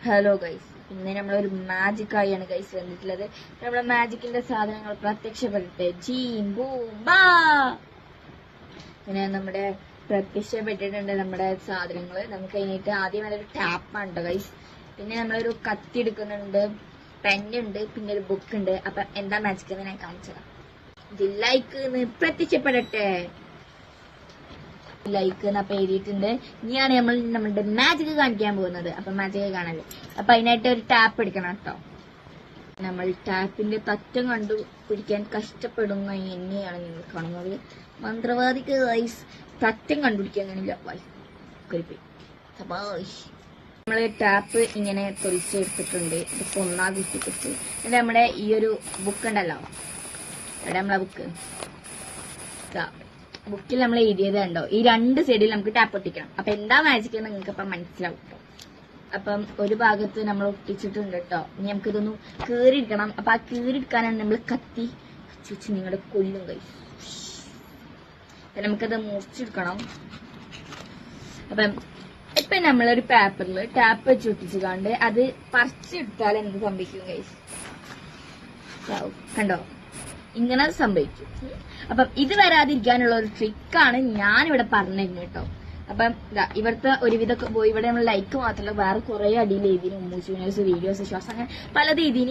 Hello guys, ഇന്ന് നമ്മളൊരു magic ആയാണ് ഗൈസ് വന്നിട്ടുള്ളത്. നമ്മളെ മാജിക്കിന്റെ സാധനങ്ങൾ പ്രത്യക്ഷപ്പെട്ടിട്ട് ജീം ബൂം ബാ പിന്നെ നമ്മുടെ പ്രത്യക്ഷപ്പെട്ടിട്ടുണ്ട് നമ്മുടെ സാധനങ്ങള്. നമുക്ക് കഴിഞ്ഞിട്ട് ആദ്യം ഒരു ടാപ്പാണ് കേട്ടോ ഗൈസ്. പിന്നെ നമ്മളൊരു കത്തി എടുക്കുന്നുണ്ട്, പെന്നുണ്ട്, പിന്നെ ഒരു ബുക്ക് ഉണ്ട്. അപ്പൊ എന്താ മാജിക് എന്ന് ഞാൻ കാണിച്ചതാ. ലൈക്ക് പ്രത്യക്ഷപ്പെടട്ടെ, ലൈക്ക് എന്നപ്പൊ എഴുതിയിട്ടുണ്ട്. ഇനിയാണ് നമ്മൾ നമ്മുടെ മാജിക് കാണിക്കാൻ പോകുന്നത്. അപ്പൊ മാജിക് കാണല്ലേ. അപ്പൊ അതിനായിട്ട് ഒരു ടാപ്പ് എടുക്കണം കേട്ടോ. നമ്മൾ ടാപ്പിന്റെ തറ്റം കണ്ടുപിടിക്കാൻ കഷ്ടപ്പെടുന്ന എന്നെയാണ് നിങ്ങൾ കാണുന്നത്. മന്ത്രവാദിക്ക് വൈസ് തറ്റം കണ്ടുപിടിക്കാൻ കാണില്ല. നമ്മള് ടാപ്പ് ഇങ്ങനെ തൊലിച്ചെടുത്തിട്ടുണ്ട്. ഇതിപ്പോ ഒന്നാ കുത്തിക്കിട്ട് എന്നിട്ട് നമ്മുടെ ഈ ഒരു ബുക്ക് ഉണ്ടല്ലോ, ഇവിടെ നമ്മളെ ബുക്കിൽ നമ്മൾ എഴുതിയത് കണ്ടോ, ഈ രണ്ട് സൈഡിൽ നമുക്ക് ടാപ്പ് ഒട്ടിക്കണം. അപ്പൊ എന്താ മാജിക് എന്ന് നിങ്ങൾക്ക് ഇപ്പം മനസ്സിലാവും കേട്ടോ. അപ്പം ഒരു ഭാഗത്ത് നമ്മൾ ഒട്ടിച്ചിട്ടുണ്ട് കേട്ടോ. ഇനി നമുക്ക് ഇതൊന്ന് കീറിയെടുക്കണം. അപ്പൊ ആ കീറിയെടുക്കാനാണ് നമ്മൾ കത്തി വെച്ച് നിങ്ങളുടെ കൊല്ലും കൈ. നമുക്കത് മുറിച്ചെടുക്കണം. അപ്പം ഇപ്പൊ നമ്മളൊരു പേപ്പറിൽ ടാപ്പ് വെച്ച് ഒട്ടിച്ചുകൊണ്ട് അത് പറിച്ചെടുത്താൽ എന്ത് സംഭവിക്കും ഗൈസ്? കണ്ടോ, ഇങ്ങനെ സംഭവിക്കും. അപ്പം ഇത് വരാതിരിക്കാനുള്ള ഒരു ട്രിക്കാണ് ഞാനിവിടെ പറഞ്ഞിരുന്നു കേട്ടോ. അപ്പം ഇവിടുത്തെ ഒരുവിധമൊക്കെ പോയി. ഇവിടെ നമ്മൾ ലൈക്ക് മാത്രമല്ല, വേറെ കുറെ അടിയിൽ എഴുതിന്, ഉമ്മൂസ് വീഡിയോസ്, ശ്വാസം, അങ്ങനെ പലത് എഴുതിന്.